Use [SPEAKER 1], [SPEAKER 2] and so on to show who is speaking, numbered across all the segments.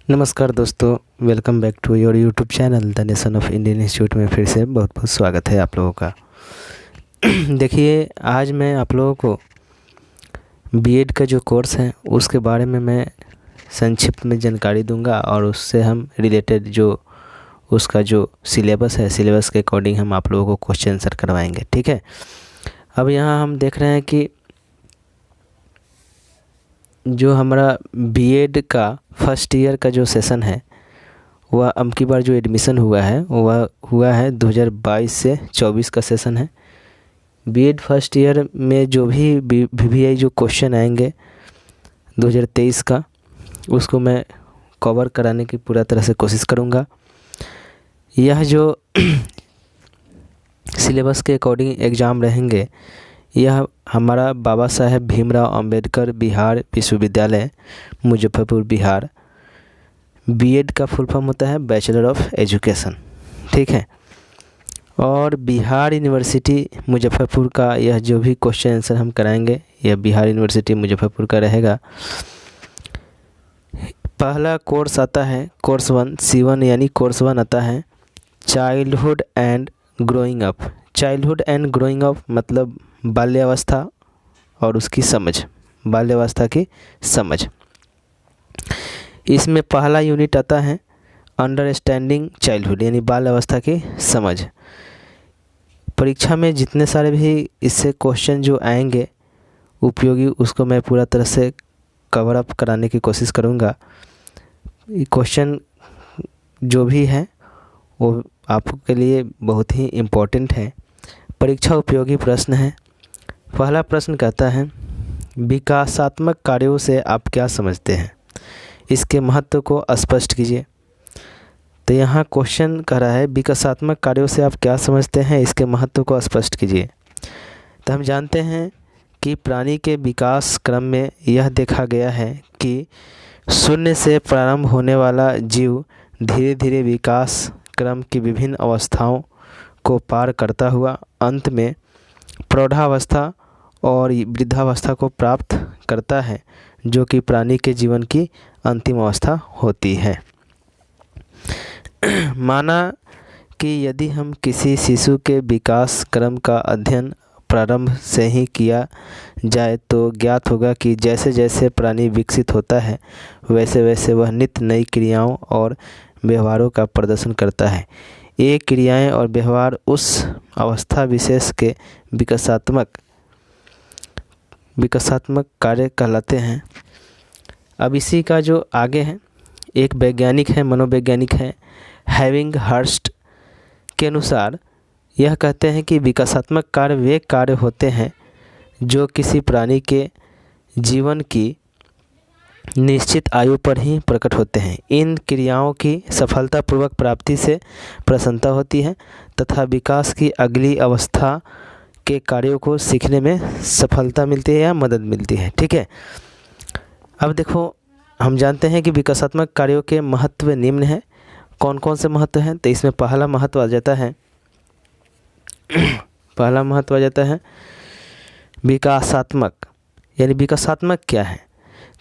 [SPEAKER 1] नमस्कार दोस्तों, welcome back to your YouTube channel the nation of Indian institute में फिर से बहुत बहुत स्वागत है आप लोगों का। देखिए, आज मैं आप लोगों को बीएड का जो कोर्स है उसके बारे में मैं संक्षिप्त में जानकारी दूंगा और उससे हम रिलेटेड जो उसका जो सिलेबस है, सिलेबस के अकॉर्डिंग हम आप लोगों को क्वेश्चन आंसर करवाएंगे। ठीक है। अब यहाँ हम देख रहे हैं कि जो हमारा बीएड का फर्स्ट ईयर का जो सेशन है वह अब की बार जो एडमिशन हुआ है वह हुआ है 2022 से 24 का सेशन है। बीएड फर्स्ट ईयर में जो भी वीवीआई जो क्वेश्चन आएंगे 2023 का, उसको मैं कवर कराने की पूरा तरह से कोशिश करूँगा। यह जो सिलेबस के अकॉर्डिंग एग्ज़ाम रहेंगे, यह हमारा बाबा साहेब भीमराव अंबेडकर बिहार विश्वविद्यालय मुजफ्फरपुर बिहार, बीएड का फुल फॉर्म होता है बैचलर ऑफ एजुकेशन। ठीक है। और बिहार यूनिवर्सिटी मुजफ्फरपुर का यह जो भी क्वेश्चन आंसर हम कराएंगे यह बिहार यूनिवर्सिटी मुजफ्फरपुर का रहेगा। पहला कोर्स आता है कोर्स 1 C1, यानी कोर्स 1 आता है childhood and growing up. Childhood and growing up मतलब बाल्यावस्था और उसकी समझ, बाल्यावस्था की समझ। इसमें पहला यूनिट आता है अंडरस्टैंडिंग चाइल्डहुड, यानी बाल अवस्था की समझ। परीक्षा में जितने सारे भी इससे क्वेश्चन जो आएंगे उपयोगी, उसको मैं पूरा तरह से कवर अप कराने की कोशिश करूँगा। क्वेश्चन जो भी है वो आपके लिए बहुत ही इम्पोर्टेंट है, परीक्षा उपयोगी प्रश्न है। पहला प्रश्न कहता है विकासात्मक कार्यों से आप क्या समझते हैं, इसके महत्व को स्पष्ट कीजिए। तो यहाँ क्वेश्चन कह रहा है विकासात्मक कार्यों से आप क्या समझते हैं, इसके महत्व को स्पष्ट कीजिए। तो हम जानते हैं कि प्राणी के विकास क्रम में यह देखा गया है कि शून्य से प्रारंभ होने वाला जीव धीरे धीरे विकास क्रम की विभिन्न अवस्थाओं को पार करता हुआ अंत में प्रौढ़ावस्था और वृद्धावस्था को प्राप्त करता है, जो कि प्राणी के जीवन की अंतिम अवस्था होती है। माना कि यदि हम किसी शिशु के विकास क्रम का अध्ययन प्रारंभ से ही किया जाए तो ज्ञात होगा कि जैसे जैसे प्राणी विकसित होता है वैसे वैसे वह नित्य नई क्रियाओं और व्यवहारों का प्रदर्शन करता है। ये क्रियाएं और व्यवहार उस अवस्था विशेष के विकासात्मक कार्य कहलाते हैं। अब इसी का जो आगे है, एक वैज्ञानिक है, मनोवैज्ञानिक है, हैविंग हर्स्ट के अनुसार यह कहते हैं कि विकासात्मक कार्य वे कार्य होते हैं जो किसी प्राणी के जीवन की निश्चित आयु पर ही प्रकट होते हैं। इन क्रियाओं की सफलतापूर्वक प्राप्ति से प्रसन्नता होती है तथा विकास की अगली अवस्था के कार्यों को सीखने में सफलता मिलती है या मदद मिलती है। ठीक है। अब देखो, हम जानते हैं कि विकासात्मक कार्यों के महत्व निम्न है। कौन कौन से महत्व हैं? तो इसमें पहला महत्व आ जाता है विकासात्मक, यानी विकासात्मक क्या है?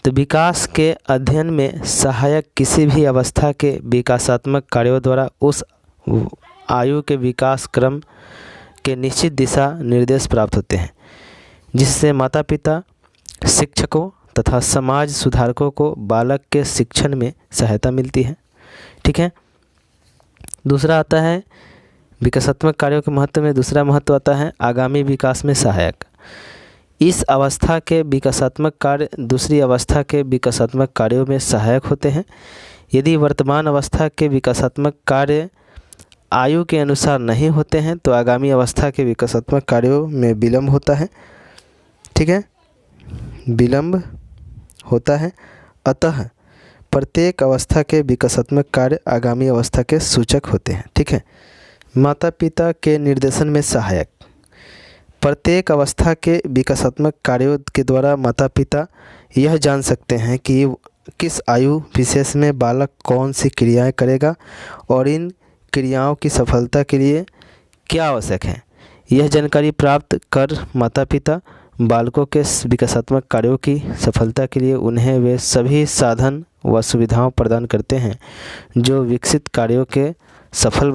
[SPEAKER 1] तो विकास के अध्ययन में सहायक किसी भी अवस्था के विकासात्मक कार्यों द्वारा उस आयु के विकास क्रम के निश्चित दिशा निर्देश प्राप्त होते हैं, जिससे माता पिता, शिक्षकों तथा समाज सुधारकों को बालक के शिक्षण में सहायता मिलती है। ठीक है। दूसरा आता है विकासात्मक कार्यों के महत्व में, दूसरा महत्व आता है आगामी विकास में सहायक। इस अवस्था के विकासात्मक कार्य दूसरी अवस्था के विकासात्मक कार्यों में सहायक होते हैं। यदि वर्तमान अवस्था के विकासात्मक कार्य आयु के अनुसार नहीं होते हैं तो आगामी अवस्था के विकासात्मक कार्यों में विलंब होता है। ठीक है, विलंब होता है। अतः प्रत्येक अवस्था के विकासात्मक कार्य आगामी अवस्था के सूचक होते हैं। ठीक है। माता पिता के निर्देशन में सहायक। प्रत्येक अवस्था के विकासात्मक कार्यों के द्वारा माता पिता यह जान सकते हैं कि किस आयु विशेष में बालक कौन सी क्रियाएं करेगा और इन क्रियाओं की सफलता के लिए क्या आवश्यक है। यह जानकारी प्राप्त कर माता पिता बालकों के विकासात्मक कार्यों की सफलता के लिए उन्हें वे सभी साधन व सुविधाओं प्रदान करते हैं जो विकसित कार्यों के सफल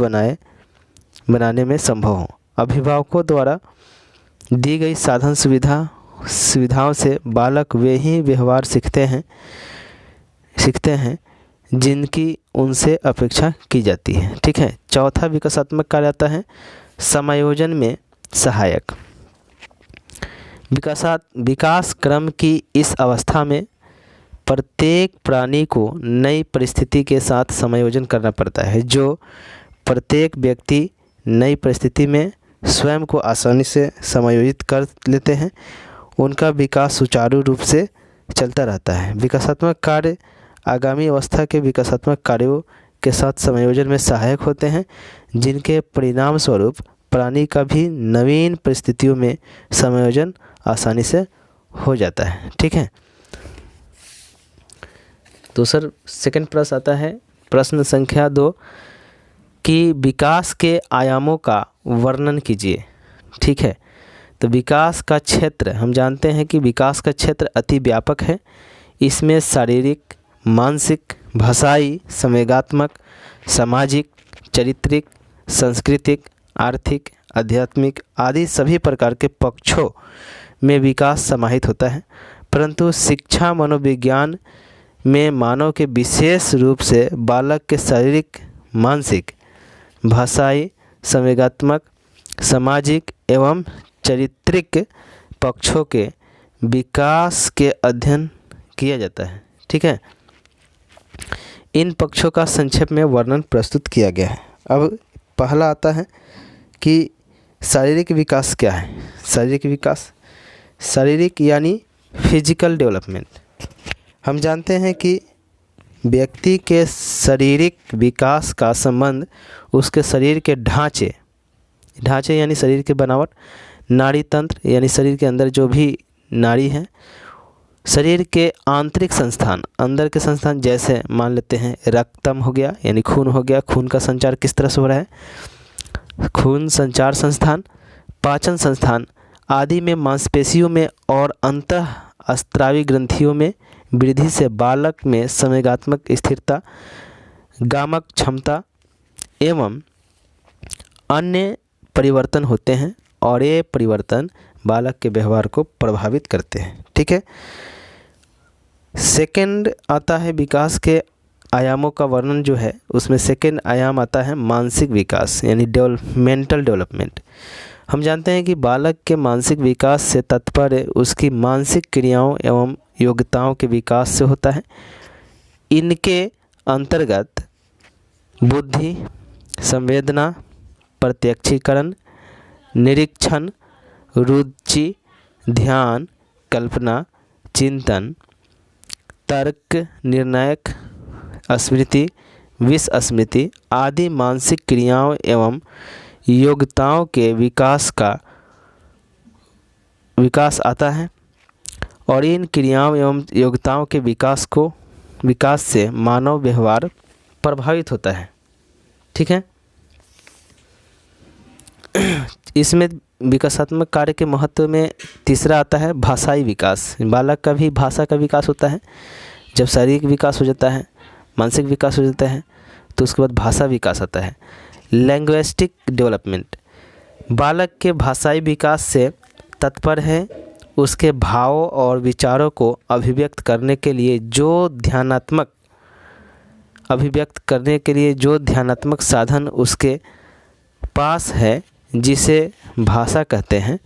[SPEAKER 1] बनाने में संभव हो। अभिभावकों द्वारा दी गई साधन सुविधाओं से बालक वे ही व्यवहार सीखते हैं जिनकी उनसे अपेक्षा की जाती है। ठीक है। चौथा विकासात्मक कार्य आता है समायोजन में सहायक। विकास क्रम की इस अवस्था में प्रत्येक प्राणी को नई परिस्थिति के साथ समायोजन करना पड़ता है। जो प्रत्येक व्यक्ति नई परिस्थिति में स्वयं को आसानी से समायोजित कर लेते हैं, उनका विकास सुचारू रूप से चलता रहता है। विकासात्मक कार्य आगामी अवस्था के विकासात्मक कार्यों के साथ समायोजन में सहायक होते हैं, जिनके परिणाम स्वरूप प्राणी का भी नवीन परिस्थितियों में समायोजन आसानी से हो जाता है। ठीक है। तो सर सेकंड प्रश्न आता है, प्रश्न संख्या 2 कि विकास के आयामों का वर्णन कीजिए। ठीक है। तो विकास का क्षेत्र, हम जानते हैं कि विकास का क्षेत्र अति व्यापक है। इसमें शारीरिक, मानसिक, भाषाई, संवेगात्मक, सामाजिक, चारित्रिक, सांस्कृतिक, आर्थिक, आध्यात्मिक आदि सभी प्रकार के पक्षों में विकास समाहित होता है। परंतु शिक्षा मनोविज्ञान में मानव के विशेष रूप से बालक के शारीरिक, मानसिक, भाषाई, संवेगात्मक, सामाजिक एवं चारित्रिक पक्षों के विकास के अध्ययन किया जाता है। ठीक है। इन पक्षों का संक्षेप में वर्णन प्रस्तुत किया गया है। अब पहला आता है कि शारीरिक विकास क्या है। शारीरिक यानी फिजिकल डेवलपमेंट। हम जानते हैं कि व्यक्ति के शारीरिक विकास का संबंध उसके शरीर के ढांचे यानी शरीर की बनावट, नाड़ी तंत्र यानी शरीर के अंदर जो भी नाड़ी है, शरीर के आंतरिक संस्थान, अंदर के संस्थान जैसे मान लेते हैं रक्तम हो गया यानी खून हो गया, खून का संचार किस तरह से हो रहा है, खून संचार संस्थान, पाचन संस्थान आदि में, मांसपेशियों में और अंतःस्त्रावी ग्रंथियों में वृद्धि से बालक में संवेगात्मक स्थिरता, गामक क्षमता एवं अन्य परिवर्तन होते हैं और ये परिवर्तन बालक के व्यवहार को प्रभावित करते हैं। ठीक है। सेकंड आता है विकास के आयामों का वर्णन जो है, उसमें सेकंड आयाम आता है मानसिक विकास यानी मेंटल डेवलपमेंट। हम जानते हैं कि बालक के मानसिक विकास से तात्पर्य उसकी मानसिक क्रियाओं एवं योग्यताओं के विकास से होता है। इनके अंतर्गत बुद्धि, संवेदना, प्रत्यक्षीकरण, निरीक्षण, रुचि, ध्यान, कल्पना, चिंतन, तर्क, निर्णायक, स्मृति, विस्मृति आदि मानसिक क्रियाओं एवं योग्यताओं के विकास आता है और इन क्रियाओं एवं योग्यताओं के विकास से मानव व्यवहार प्रभावित होता है। ठीक है। इसमें विकासात्मक कार्य के महत्व में तीसरा आता है भाषाई विकास। बालक का भी भाषा का विकास होता है। जब शारीरिक विकास हो जाता है, मानसिक विकास हो जाता है, तो उसके बाद भाषा विकास आता है। Linguistic development. बालक के भाषाई विकास से तात्पर्य है उसके भावों और विचारों को अभिव्यक्त करने के लिए जो ध्यानात्मक साधन उसके पास है, जिसे भाषा कहते हैं,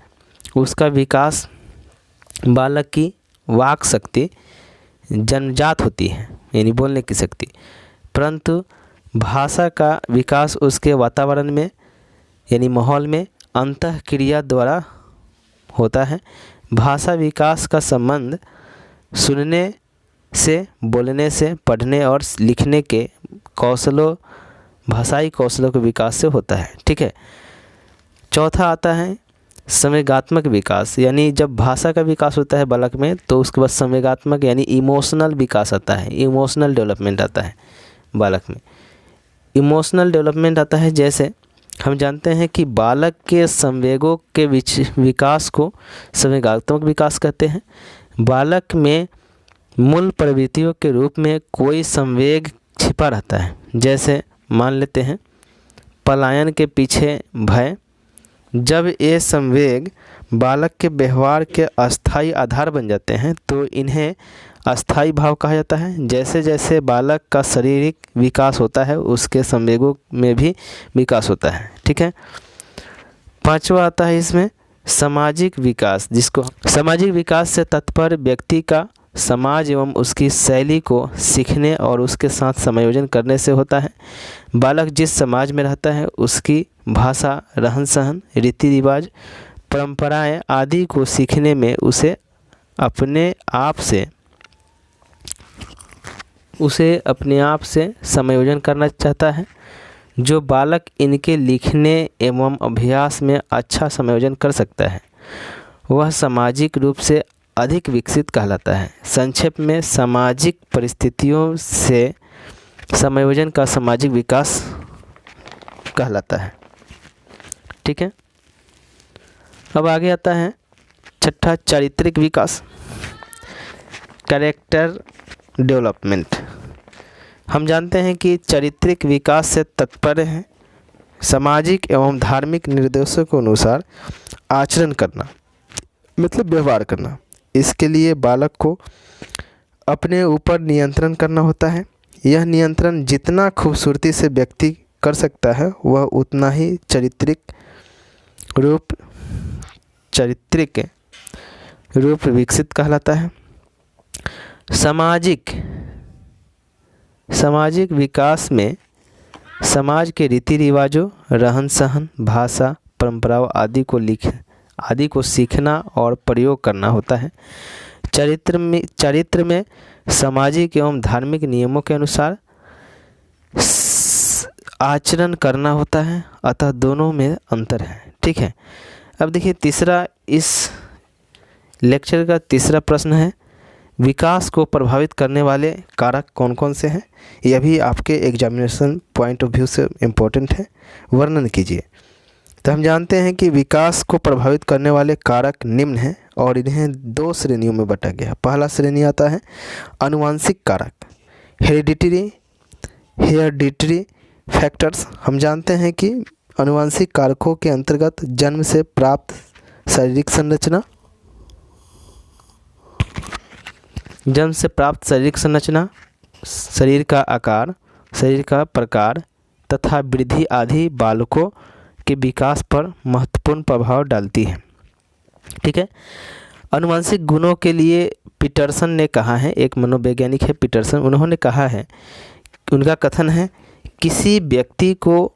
[SPEAKER 1] उसका विकास बालक की वाक शक्ति जन्मजात होती है यानी बोलने की शक्ति। परंतु भाषा का विकास उसके वातावरण में यानी माहौल में अंतःक्रिया द्वारा होता है। भाषा विकास का संबंध सुनने से, बोलने से, पढ़ने और लिखने के भाषाई कौशलों के विकास से होता है। ठीक है। चौथा आता है संवेगात्मक विकास, यानी जब भाषा का विकास होता है बालक में तो उसके बाद संवेगात्मक यानी इमोशनल विकास आता है, इमोशनल डेवलपमेंट आता है बालक में। इमोशनल डेवलपमेंट आता है जैसे हम जानते हैं कि बालक के संवेगों के विकास को संवेगात्मक विकास कहते हैं। बालक में मूल प्रवृत्तियों के रूप में कोई संवेग छिपा रहता है। जैसे मान लेते हैं पलायन के पीछे भय। जब ये संवेग बालक के व्यवहार के अस्थायी आधार बन जाते हैं तो इन्हें अस्थायी भाव कहा जाता है। जैसे जैसे बालक का शारीरिक विकास होता है उसके संवेगों में भी विकास होता है। ठीक है। पांचवा आता है इसमें सामाजिक विकास, जिसको सामाजिक विकास से तात्पर्य व्यक्ति का समाज एवं उसकी शैली को सीखने और उसके साथ समायोजन करने से होता है। बालक जिस समाज में रहता है उसकी भाषा, रहन सहन, रीति रिवाज, परंपराएं आदि को सीखने में उसे अपने आप से समायोजन करना चाहता है। जो बालक इनके लिखने एवं अभ्यास में अच्छा समायोजन कर सकता है वह सामाजिक रूप से अधिक विकसित कहलाता है। संक्षेप में सामाजिक परिस्थितियों से समायोजन का सामाजिक विकास कहलाता है। ठीक है। अब आगे आता है छठा चारित्रिक विकास, कैरेक्टर डेवलपमेंट। हम जानते हैं कि चारित्रिक विकास से तात्पर्य है सामाजिक एवं धार्मिक निर्देशों के अनुसार आचरण करना, मतलब व्यवहार करना। इसके लिए बालक को अपने ऊपर नियंत्रण करना होता है। यह नियंत्रण जितना खूबसूरती से व्यक्ति कर सकता है वह उतना ही चारित्रिक रूप विकसित कहलाता है। सामाजिक विकास में समाज के रीति रिवाजों, रहन सहन, भाषा, परंपराओं आदि को सीखना और प्रयोग करना होता है। चरित्र में सामाजिक एवं धार्मिक नियमों के अनुसार आचरण करना होता है, अतः दोनों में अंतर है। ठीक है। अब देखिए तीसरा, इस लेक्चर का तीसरा प्रश्न है विकास को प्रभावित करने वाले कारक कौन कौन से हैं। यह भी आपके एग्जामिनेशन पॉइंट ऑफ व्यू से इम्पोर्टेंट है, वर्णन कीजिए। तो हम जानते हैं कि विकास को प्रभावित करने वाले कारक निम्न हैं और इन्हें दो श्रेणियों में बांटा गया है। पहला श्रेणी आता है आनुवंशिक कारक, हेरिडिटरी फैक्टर्स। हम जानते हैं कि आनुवंशिक कारकों के अंतर्गत जन्म से प्राप्त शारीरिक संरचना, शरीर का आकार, शरीर का प्रकार तथा वृद्धि आदि बालकों के विकास पर महत्वपूर्ण प्रभाव डालती है। ठीक है। आनुवंशिक गुणों के लिए पीटरसन ने कहा है, एक मनोवैज्ञानिक है पीटरसन, उन्होंने कहा है, उनका कथन है किसी व्यक्ति को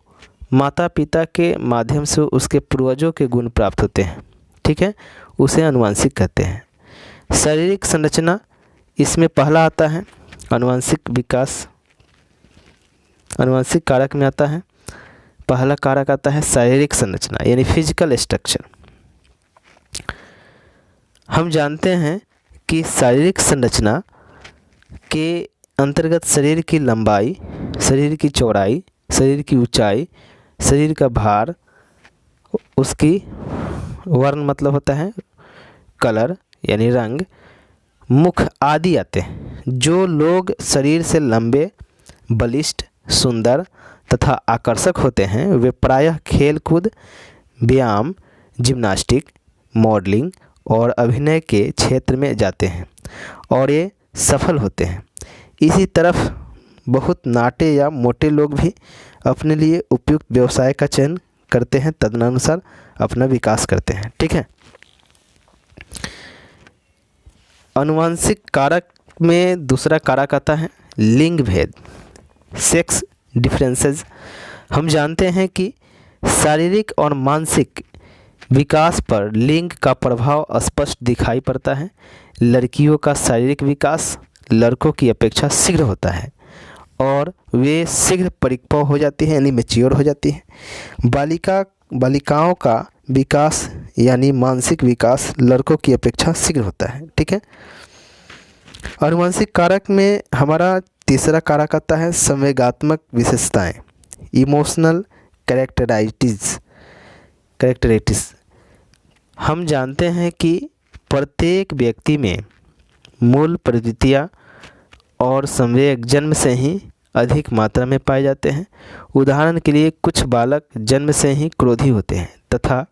[SPEAKER 1] माता पिता के माध्यम से उसके पूर्वजों के गुण प्राप्त होते हैं। ठीक है। उसे आनुवंशिक कहते हैं। शारीरिक संरचना, इसमें पहला आता है आनुवंशिक विकास, आनुवंशिक कारक में आता है, पहला कारक आता है शारीरिक संरचना यानी फिजिकल स्ट्रक्चर। हम जानते हैं कि शारीरिक संरचना के अंतर्गत शरीर की लंबाई, शरीर की चौड़ाई, शरीर की ऊंचाई, शरीर का भार, उसकी वर्ण मतलब होता है कलर यानी रंग, मुख आदि आते हैं। जो लोग शरीर से लंबे, बलिष्ठ, सुंदर तथा आकर्षक होते हैं वे प्रायः खेल कूद, व्यायाम, जिम्नास्टिक, मॉडलिंग और अभिनय के क्षेत्र में जाते हैं और ये सफल होते हैं। इसी तरफ बहुत नाटे या मोटे लोग भी अपने लिए उपयुक्त व्यवसाय का चयन करते हैं, तदनुसार अपना विकास करते हैं। ठीक है। आनुवंशिक कारक में दूसरा कारक आता है लिंग भेद, सेक्स डिफरेंसेस। हम जानते हैं कि शारीरिक और मानसिक विकास पर लिंग का प्रभाव स्पष्ट दिखाई पड़ता है। लड़कियों का शारीरिक विकास लड़कों की अपेक्षा शीघ्र होता है और वे शीघ्र परिपक्व हो जाती हैं यानी मैच्योर हो जाती हैं। बालिकाओं का विकास यानी मानसिक विकास लड़कों की अपेक्षा शीघ्र होता है। ठीक है। आनुवंशिक कारक में हमारा तीसरा कारक आता है संवेगात्मक विशेषताएं, इमोशनल कैरेक्टरिस्टिक्स। हम जानते हैं कि प्रत्येक व्यक्ति में मूल प्रवृत्तियाँ और संवेग जन्म से ही अधिक मात्रा में पाए जाते हैं। उदाहरण के लिए कुछ बालक जन्म से ही क्रोधी होते हैं तथा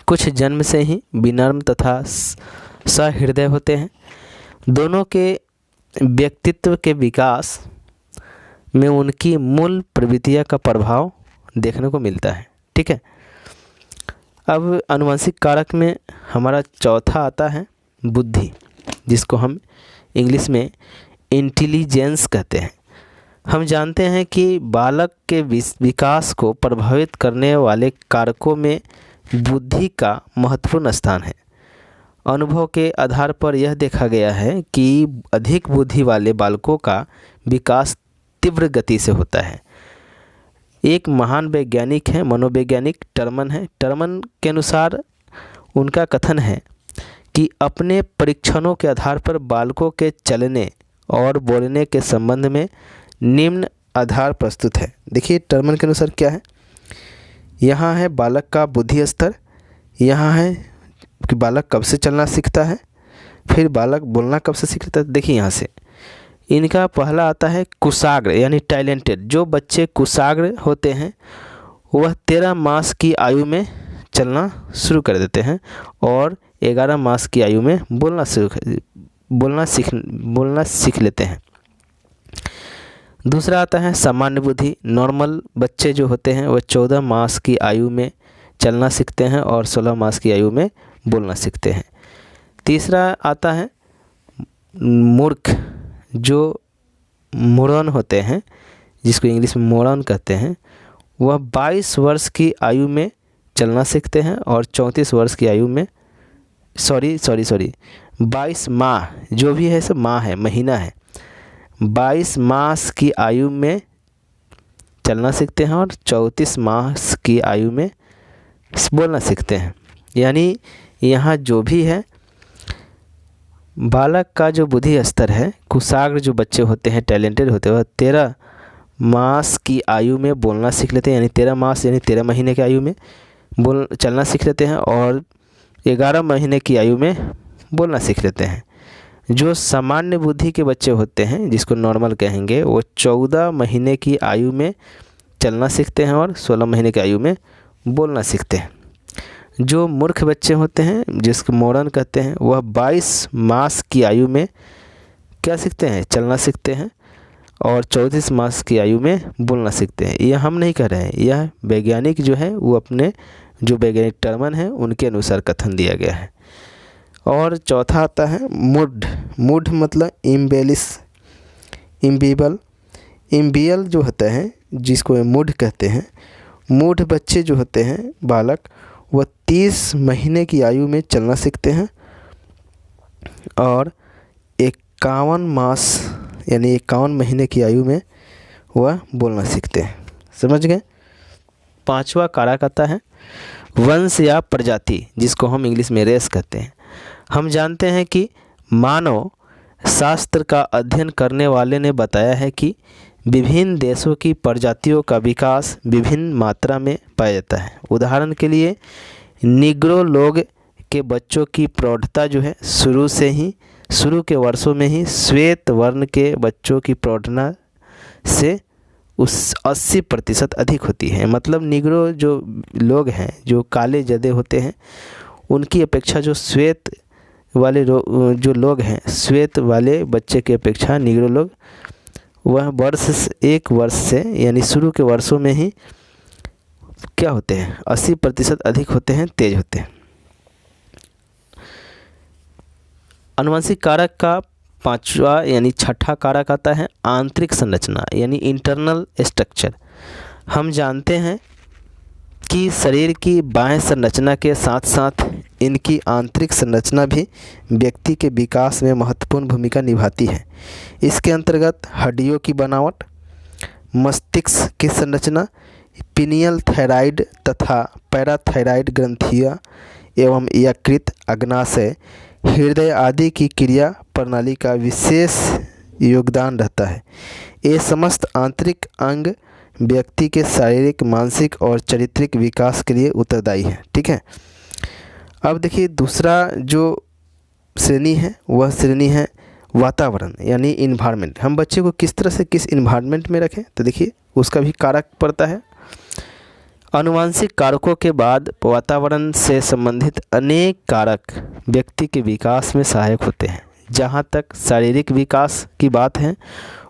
[SPEAKER 1] कुछ जन्म से ही विनम्र तथा सहृदय होते हैं। दोनों के व्यक्तित्व के विकास में उनकी मूल प्रवृत्तियाँ का प्रभाव देखने को मिलता है। ठीक है, अब आनुवंशिक कारक में हमारा चौथा आता है बुद्धि, जिसको हम इंग्लिश में इंटेलिजेंस कहते हैं। हम जानते हैं कि बालक के विकास को प्रभावित करने वाले कारकों में बुद्धि का महत्वपूर्ण स्थान है। अनुभव के आधार पर यह देखा गया है कि अधिक बुद्धि वाले बालकों का विकास तीव्र गति से होता है। एक महान वैज्ञानिक है, मनोवैज्ञानिक टर्मन है। टर्मन के अनुसार उनका कथन है कि अपने परीक्षणों के आधार पर बालकों के चलने और बोलने के संबंध में निम्न आधार प्रस्तुत है। देखिए टर्मन के अनुसार क्या है, यहाँ है बालक का बुद्धि स्तर, यहाँ है कि बालक कब से चलना सीखता है, फिर बालक बोलना कब से सीखता है। देखिए यहाँ से इनका पहला आता है कुशाग्र यानी टैलेंटेड। जो बच्चे कुशाग्र होते हैं वह 13 मास की आयु में चलना शुरू कर देते हैं और 11 मास की आयु में बोलना सीख लेते हैं। दूसरा आता है सामान्य बुद्धि। नॉर्मल बच्चे जो होते हैं वह 14 मास की आयु में चलना सीखते हैं और 16 मास की आयु में बोलना सीखते हैं। तीसरा आता है मूर्ख, जो मोरन होते हैं, जिसको इंग्लिश में मोरन कहते हैं। वह 22 वर्ष की आयु में चलना सीखते हैं और 34 वर्ष की आयु में 22 माह, जो भी है सब माह है, महीना है, 22 मास की आयु में चलना सीखते हैं और 34 मास की आयु में बोलना सीखते हैं। यानी यहाँ जो भी है बालक का जो बुद्धि स्तर है, कुशाग्र जो बच्चे होते हैं, टैलेंटेड होते हैं, वह 13 मास की आयु में बोलना सीख लेते हैं। यानी 13 मास यानी 13 महीने की आयु में चलना सीख लेते हैं और 11 महीने की आयु में बोलना सीख लेते हैं। जो सामान्य बुद्धि के बच्चे होते हैं, जिसको नॉर्मल कहेंगे, वो 14 महीने की आयु में चलना सीखते हैं और 16 महीने की आयु में बोलना सीखते हैं। जो मूर्ख बच्चे होते हैं, जिसको मोरन कहते हैं, वह 22 मास की आयु में क्या सीखते हैं, चलना सीखते हैं और 34 मास की आयु में बोलना सीखते हैं। यह हम नहीं कह रहे हैं, यह वैज्ञानिक जो है वो अपने जो वैज्ञानिक टर्मन है उनके अनुसार कथन दिया गया है। और चौथा आता है मूढ़। मूढ़ मतलब इम्बियल जो होता है, जिसको मूढ़ कहते हैं। मूढ़ बच्चे जो होते हैं, बालक, वह 30 महीने की आयु में चलना सीखते हैं और 51 मास यानी 51 महीने की आयु में वह बोलना सीखते हैं। समझ गए। पांचवा कारक आता है वंश या प्रजाति, जिसको हम इंग्लिश में रेस कहते हैं। हम जानते हैं कि मानव शास्त्र का अध्ययन करने वाले ने बताया है कि विभिन्न देशों की प्रजातियों का विकास विभिन्न मात्रा में पाया जाता है। उदाहरण के लिए निग्रो लोग के बच्चों की प्रौढ़ता जो है शुरू के वर्षों में ही श्वेत वर्ण के बच्चों की प्रौढ़ता से 80% अधिक होती है। मतलब निग्रो जो लोग हैं, जो काले जदे होते हैं, उनकी अपेक्षा जो श्वेत वाले जो लोग हैं, श्वेत वाले बच्चे की अपेक्षा निग्रो लोग वह एक वर्ष से यानी शुरू के वर्षों में ही क्या होते हैं, 80% अधिक होते हैं, तेज होते हैं। आनुवंशिक कारक का पांचवा यानी छठा कारक आता है आंतरिक संरचना यानी इंटरनल स्ट्रक्चर। हम जानते हैं कि शरीर की बाह्य संरचना के साथ साथ इनकी आंतरिक संरचना भी व्यक्ति के विकास में महत्वपूर्ण भूमिका निभाती है। इसके अंतर्गत हड्डियों की बनावट, मस्तिष्क की संरचना, पिनियल थायराइड तथा पैराथायराइड ग्रंथियाँ एवं यकृत, अग्नाशय, हृदय आदि की क्रिया प्रणाली का विशेष योगदान रहता है। ये समस्त आंतरिक अंग व्यक्ति के शारीरिक, मानसिक और चारित्रिक विकास के लिए उत्तरदायी है। ठीक है। अब देखिए दूसरा जो श्रेणी है वह श्रेणी है वातावरण यानी इन्वायरमेंट। हम बच्चे को किस तरह से किस इन्वायरमेंट में रखें, तो देखिए उसका भी कारक पड़ता है। आनुवंशिक कारकों के बाद वातावरण से संबंधित अनेक कारक व्यक्ति के विकास में सहायक होते हैं। जहाँ तक शारीरिक विकास की बात है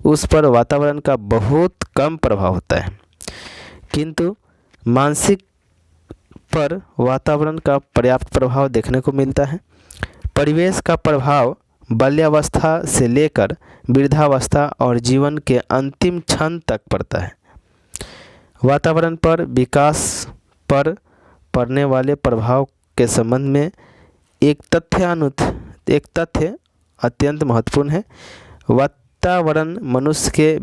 [SPEAKER 1] उस पर वातावरण का बहुत कम प्रभाव होता है, किंतु मानसिक पर वातावरण का पर्याप्त प्रभाव देखने को मिलता है। परिवेश का प्रभाव बाल्यावस्था से लेकर वृद्धावस्था और जीवन के अंतिम क्षण तक पड़ता है। वातावरण पर विकास पर पड़ने वाले प्रभाव के संबंध में एक तथ्य अत्यंत महत्वपूर्ण है। वातावरण मनुष्य के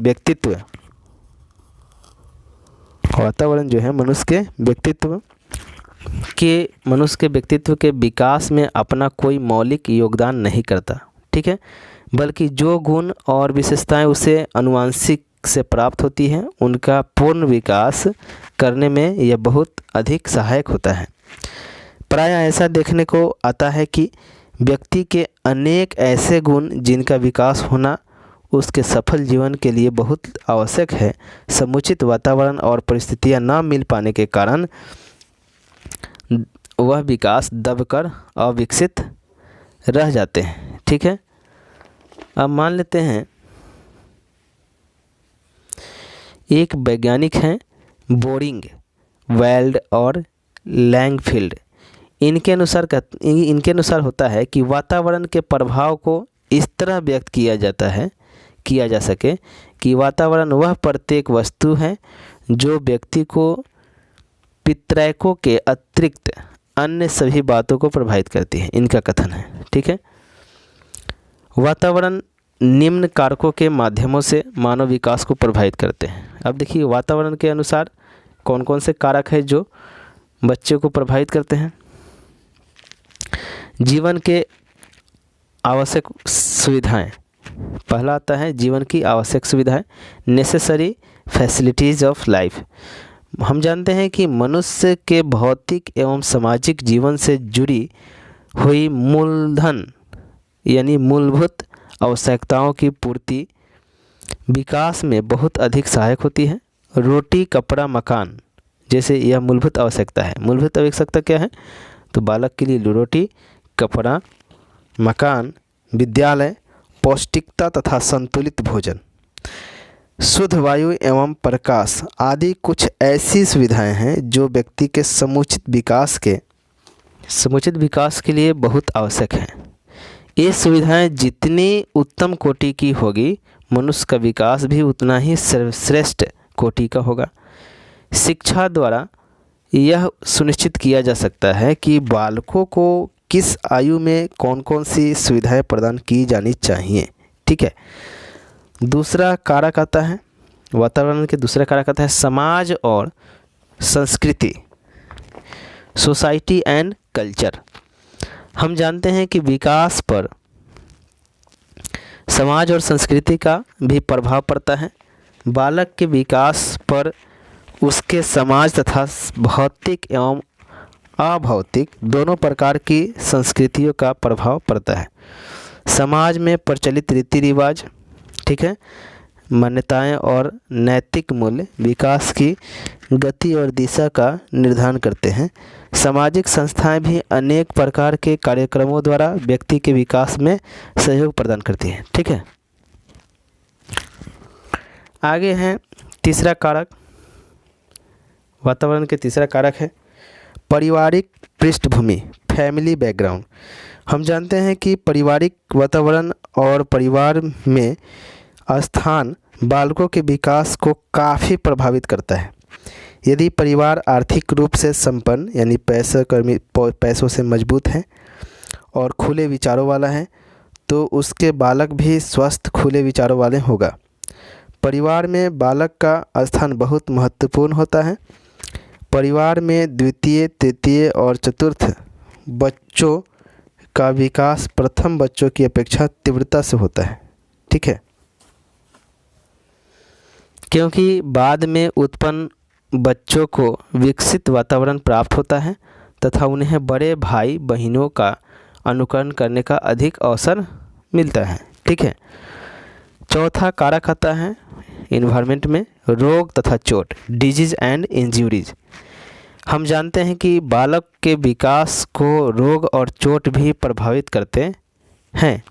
[SPEAKER 1] व्यक्तित्व के विकास में अपना कोई मौलिक योगदान नहीं करता। ठीक है, बल्कि जो गुण और विशेषताएं उसे आनुवंशिक से प्राप्त होती हैं उनका पूर्ण विकास करने में यह बहुत अधिक सहायक होता है। प्रायः ऐसा देखने को आता है कि व्यक्ति के अनेक ऐसे गुण जिनका विकास होना उसके सफल जीवन के लिए बहुत आवश्यक है, समुचित वातावरण और परिस्थितियां न मिल पाने के कारण वह विकास दबकर अविकसित रह जाते हैं। ठीक है। अब मान लेते हैं एक वैज्ञानिक हैं बोरिंग, वेल्ड और लैंगफील्ड। इनके अनुसार होता है कि वातावरण के प्रभाव को इस तरह व्यक्त किया जा सके कि वातावरण वह प्रत्येक वस्तु है जो व्यक्ति को पितृकों के अतिरिक्त अन्य सभी बातों को प्रभावित करती है। इनका कथन है। ठीक है। वातावरण निम्न कारकों के माध्यमों से मानव विकास को प्रभावित करते हैं। अब देखिए वातावरण के अनुसार कौन कौन से कारक हैं जो बच्चे को प्रभावित करते हैं। जीवन के आवश्यक सुविधाएं, पहला आता है जीवन की आवश्यक सुविधाएं, नेसेसरी फैसिलिटीज़ ऑफ लाइफ। हम जानते हैं कि मनुष्य के भौतिक एवं सामाजिक जीवन से जुड़ी हुई मूलधन यानी मूलभूत आवश्यकताओं की पूर्ति विकास में बहुत अधिक सहायक होती है। रोटी, कपड़ा, मकान जैसे यह मूलभूत आवश्यकता है। मूलभूत आवश्यकता क्या है, तो बालक के लिए रोटी, कपड़ा, मकान, विद्यालय, पौष्टिकता तथा संतुलित भोजन, शुद्ध वायु एवं प्रकाश आदि कुछ ऐसी सुविधाएं हैं जो व्यक्ति के समुचित विकास के लिए बहुत आवश्यक हैं। ये सुविधाएं जितनी उत्तम कोटि की होगी मनुष्य का विकास भी उतना ही सर्वश्रेष्ठ कोटि का होगा। शिक्षा द्वारा यह सुनिश्चित किया जा सकता है कि बालकों को किस आयु में कौन कौन सी सुविधाएं प्रदान की जानी चाहिए। ठीक है। दूसरा कारक आता है वातावरण के दूसरा कारक आता है समाज और संस्कृति, सोसाइटी एंड कल्चर। हम जानते हैं कि विकास पर समाज और संस्कृति का भी प्रभाव पड़ता है। बालक के विकास पर उसके समाज तथा भौतिक एवं अभौतिक दोनों प्रकार की संस्कृतियों का प्रभाव पड़ता है। समाज में प्रचलित रीति रिवाज, ठीक है, मान्यताएं और नैतिक मूल्य विकास की गति और दिशा का निर्धारण करते हैं। सामाजिक संस्थाएं भी अनेक प्रकार के कार्यक्रमों द्वारा व्यक्ति के विकास में सहयोग प्रदान करती हैं। ठीक है। आगे हैं तीसरा कारक, वातावरण के तीसरा कारक है पारिवारिक पृष्ठभूमि, फैमिली बैकग्राउंड। हम जानते हैं कि पारिवारिक वातावरण और परिवार में स्थान बालकों के विकास को काफ़ी प्रभावित करता है। यदि परिवार आर्थिक रूप से संपन्न यानी पैसों से मजबूत है और खुले विचारों वाला है तो उसके बालक भी स्वस्थ खुले विचारों वाले होगा। परिवार में बालक का स्थान बहुत महत्वपूर्ण होता है। परिवार में द्वितीय, तृतीय और चतुर्थ बच्चों का विकास प्रथम बच्चों की अपेक्षा तीव्रता से होता है। ठीक है। क्योंकि बाद में उत्पन्न बच्चों को विकसित वातावरण प्राप्त होता है तथा उन्हें बड़े भाई बहनों का अनुकरण करने का अधिक अवसर मिलता है। ठीक है। चौथा कारक आता है इन्वायरमेंट में रोग तथा चोट, डिजीज एंड इंजरीज। हम जानते हैं कि बालक के विकास को रोग और चोट भी प्रभावित करते हैं।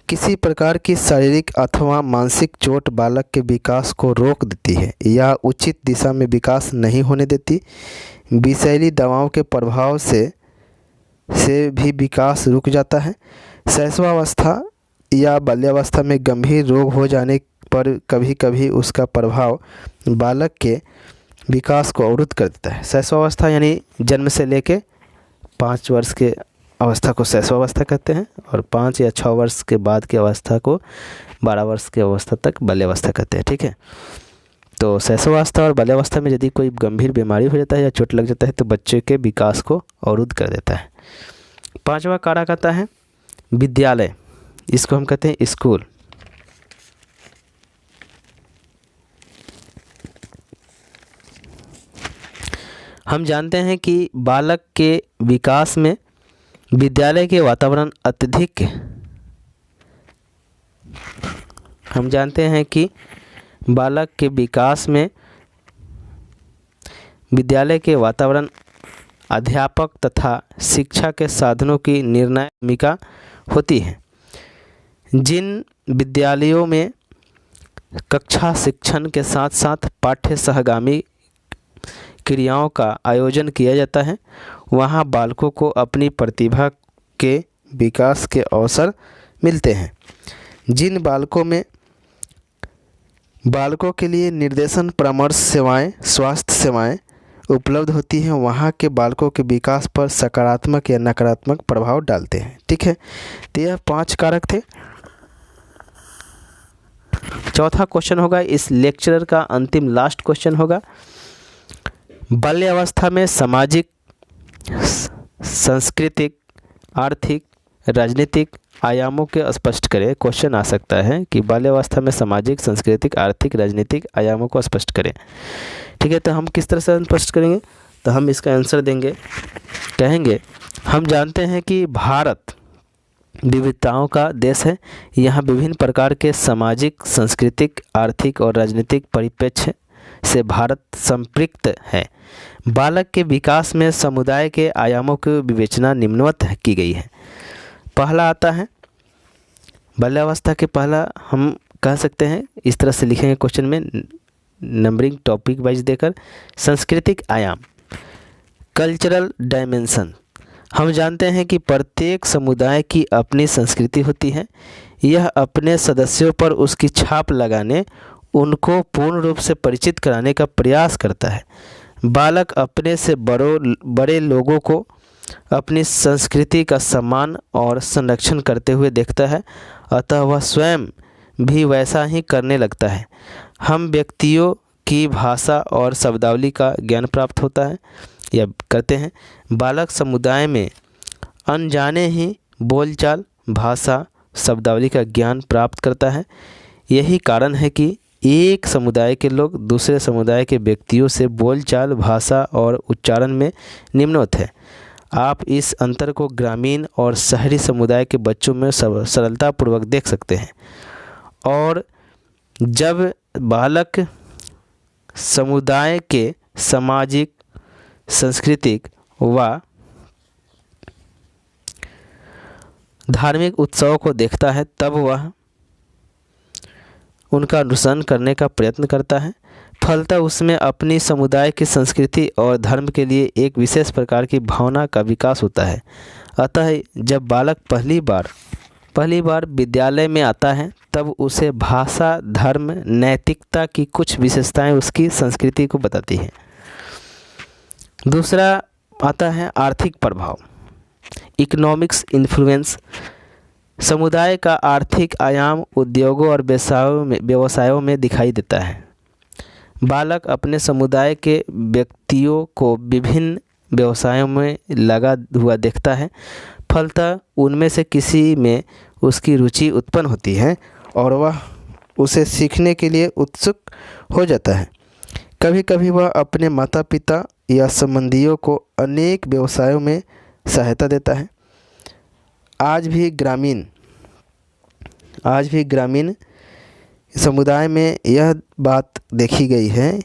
[SPEAKER 1] किसी प्रकार की शारीरिक अथवा मानसिक चोट बालक के विकास को रोक देती है या उचित दिशा में विकास नहीं होने देती। विषैली दवाओं के प्रभाव से भी विकास रुक जाता है। शैशवावस्था या बाल्यावस्था में गंभीर रोग हो जाने पर कभी कभी उसका प्रभाव बालक के विकास को अवरुद्ध कर देता है। शैशवावस्था यानी जन्म से लेके 5 वर्ष के अवस्था को शैशवावस्था कहते हैं और 5 या 6 वर्ष के बाद की अवस्था को 12 वर्ष की अवस्था तक बाल्यावस्था कहते हैं। ठीक है। तो शैशवावस्था और बाल्यावस्था में यदि कोई गंभीर बीमारी हो जाता है या चोट लग जाता है तो बच्चे के विकास को अवरुद्ध कर देता है। 5वां कारक आता है विद्यालय, इसको हम कहते हैं स्कूल। हम जानते हैं कि बालक के विकास में विद्यालय के वातावरण अत्यधिक हम जानते हैं कि बालक के विकास में विद्यालय के वातावरण अध्यापक तथा शिक्षा के साधनों की निर्णायक भूमिका होती है। जिन विद्यालयों में कक्षा शिक्षण के साथ साथ पाठ्य सहगामी क्रियाओं का आयोजन किया जाता है वहाँ बालकों को अपनी प्रतिभा के विकास के अवसर मिलते हैं। जिन बालकों के लिए निर्देशन परामर्श सेवाएं, स्वास्थ्य सेवाएं उपलब्ध होती हैं वहाँ के बालकों के विकास पर सकारात्मक या नकारात्मक प्रभाव डालते हैं। ठीक है। तो यह 5 कारक थे। चौथा क्वेश्चन होगा इस लेक्चर का अंतिम लास्ट क्वेश्चन होगा बाल्यावस्था में सामाजिक, सांस्कृतिक, आर्थिक, राजनीतिक आयामों के स्पष्ट करें। क्वेश्चन आ सकता है कि बाल्यावस्था में सामाजिक, सांस्कृतिक, आर्थिक, राजनीतिक आयामों को स्पष्ट करें। ठीक है। तो हम किस तरह से स्पष्ट करेंगे तो हम इसका आंसर देंगे, कहेंगे हम जानते हैं कि भारत विविधताओं का देश है। यहाँ विभिन्न प्रकार के सामाजिक, सांस्कृतिक, आर्थिक और राजनीतिक परिप्रेक्ष्य से भारत संपृक्त है। बालक के विकास में समुदाय के आयामों की विवेचना निम्नवत की गई है। पहला आता है बाल्यावस्था के पहला हम कह सकते हैं इस तरह से लिखेंगे क्वेश्चन में नंबरिंग टॉपिक वाइज देकर सांस्कृतिक आयाम, कल्चरल डायमेंशन। हम जानते हैं कि प्रत्येक समुदाय की अपनी संस्कृति होती है। यह अपने सदस्यों पर उसकी छाप लगाने, उनको पूर्ण रूप से परिचित कराने का प्रयास करता है। बालक अपने से बड़े लोगों को अपनी संस्कृति का सम्मान और संरक्षण करते हुए देखता है, अतः वह स्वयं भी वैसा ही करने लगता है। हम व्यक्तियों की भाषा और शब्दावली का ज्ञान प्राप्त होता है या करते हैं। बालक समुदाय में अनजाने ही बोलचाल, भाषा, शब्दावली का ज्ञान प्राप्त करता है। यही कारण है कि एक समुदाय के लोग दूसरे समुदाय के व्यक्तियों से बोलचाल, भाषा और उच्चारण में निम्नवत है। आप इस अंतर को ग्रामीण और शहरी समुदाय के बच्चों में सरलतापूर्वक देख सकते हैं। और जब बालक समुदाय के सामाजिक, सांस्कृतिक व धार्मिक उत्सवों को देखता है तब वह उनका अनुसरण करने का प्रयत्न करता है। फलतः उसमें अपनी समुदाय की संस्कृति और धर्म के लिए एक विशेष प्रकार की भावना का विकास होता है। अतः जब बालक पहली बार विद्यालय में आता है तब उसे भाषा, धर्म, नैतिकता की कुछ विशेषताएं उसकी संस्कृति को बताती हैं। दूसरा आता है आर्थिक प्रभाव, इकोनॉमिक्स इन्फ्लुएंस। समुदाय का आर्थिक आयाम उद्योगों और व्यवसायों में दिखाई देता है। बालक अपने समुदाय के व्यक्तियों को विभिन्न व्यवसायों में लगा हुआ देखता है, फलतः उनमें से किसी में उसकी रुचि उत्पन्न होती है और वह उसे सीखने के लिए उत्सुक हो जाता है। कभी कभी वह अपने माता पिता या संबंधियों को अनेक व्यवसायों में सहायता देता है। आज भी ग्रामीण समुदाय में यह बात देखी गई है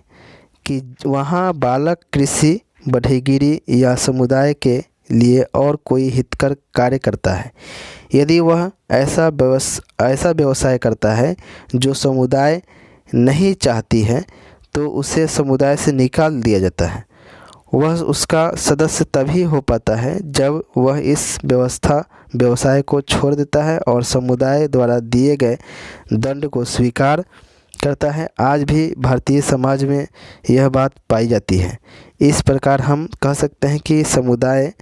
[SPEAKER 1] कि वहाँ बालक कृषि, बढ़ईगिरी या समुदाय के लिए और कोई हितकर कार्य करता है। यदि वह ऐसा व्यवसाय करता है जो समुदाय नहीं चाहती है तो उसे समुदाय से निकाल दिया जाता है। वह उसका सदस्य तभी हो पाता है जब वह इस व्यवसाय को छोड़ देता है और समुदाय द्वारा दिए गए दंड को स्वीकार करता है। आज भी भारतीय समाज में यह बात पाई जाती है। इस प्रकार हम कह सकते हैं कि समुदाय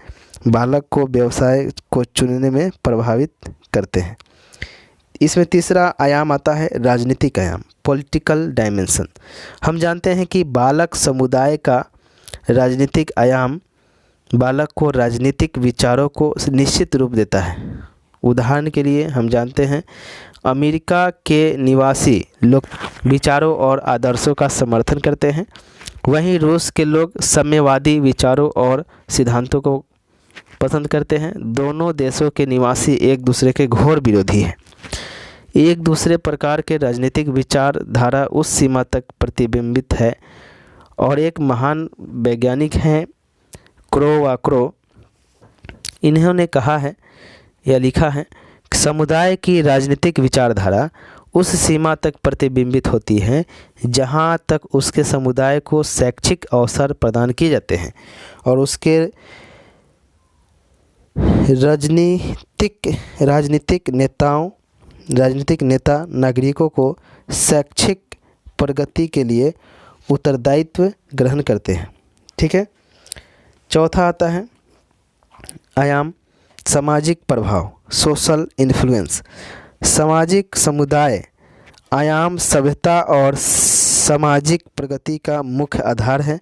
[SPEAKER 1] बालक को व्यवसाय को चुनने में प्रभावित करते हैं। इसमें तीसरा आयाम आता है राजनीतिक आयाम, पॉलिटिकल डायमेंशन। हम जानते हैं कि बालक समुदाय का राजनीतिक आयाम बालक को राजनीतिक विचारों को निश्चित रूप देता है। उदाहरण के लिए हम जानते हैं अमेरिका के निवासी लोग विचारों और आदर्शों का समर्थन करते हैं, वहीं रूस के लोग साम्यवादी विचारों और सिद्धांतों को पसंद करते हैं। दोनों देशों के निवासी एक दूसरे के घोर विरोधी हैं। एक दूसरे प्रकार के राजनीतिक विचारधारा उस सीमा तक प्रतिबिंबित है और एक महान वैज्ञानिक हैं क्रोवाक्रो, इन्होंने कहा है या लिखा है कि समुदाय की राजनीतिक विचारधारा उस सीमा तक प्रतिबिंबित होती है जहां तक उसके समुदाय को शैक्षिक अवसर प्रदान किए जाते हैं और उसके राजनीतिक नेता नागरिकों को शैक्षिक प्रगति के लिए उत्तरदायित्व ग्रहण करते हैं। ठीक है। चौथा आता है आयाम सामाजिक प्रभाव, सोशल इन्फ्लुएंस। सामाजिक समुदाय आयाम सभ्यता और सामाजिक प्रगति का मुख्य आधार है।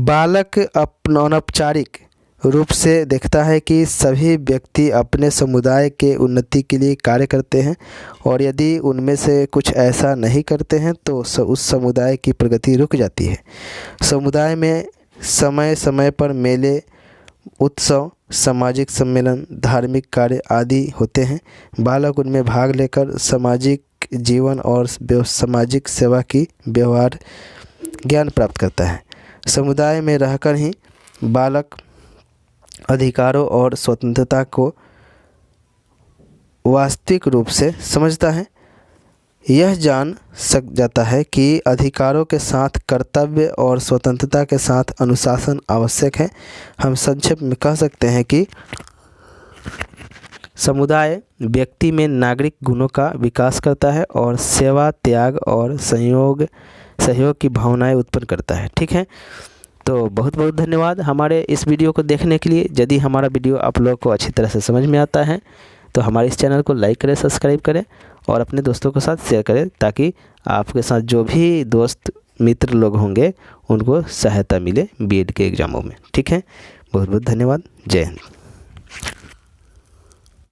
[SPEAKER 1] बालक अनौपचारिक रूप से देखता है कि सभी व्यक्ति अपने समुदाय के उन्नति के लिए कार्य करते हैं और यदि उनमें से कुछ ऐसा नहीं करते हैं तो उस समुदाय की प्रगति रुक जाती है। समुदाय में समय समय पर मेले, उत्सव, सामाजिक सम्मेलन, धार्मिक कार्य आदि होते हैं। बालक उनमें भाग लेकर सामाजिक जीवन और सामाजिक सेवा की व्यवहार ज्ञान प्राप्त करता है। समुदाय में रहकर ही बालक अधिकारों और स्वतंत्रता को वास्तविक रूप से समझता है। यह जान जाता है कि अधिकारों के साथ कर्तव्य और स्वतंत्रता के साथ अनुशासन आवश्यक है। हम संक्षेप में कह सकते हैं कि समुदाय व्यक्ति में नागरिक गुणों का विकास करता है और सेवा, त्याग और सहयोग की भावनाएं उत्पन्न करता है। ठीक है। तो बहुत बहुत धन्यवाद हमारे इस वीडियो को देखने के लिए। यदि हमारा वीडियो आप लोगों को अच्छी तरह से समझ में आता है तो हमारे इस चैनल को लाइक करें, सब्सक्राइब करें और अपने दोस्तों के साथ शेयर करें ताकि आपके साथ जो भी दोस्त मित्र लोग होंगे उनको सहायता मिले बीएड के एग्ज़ामों में। ठीक है। बहुत बहुत धन्यवाद। जय हिंद।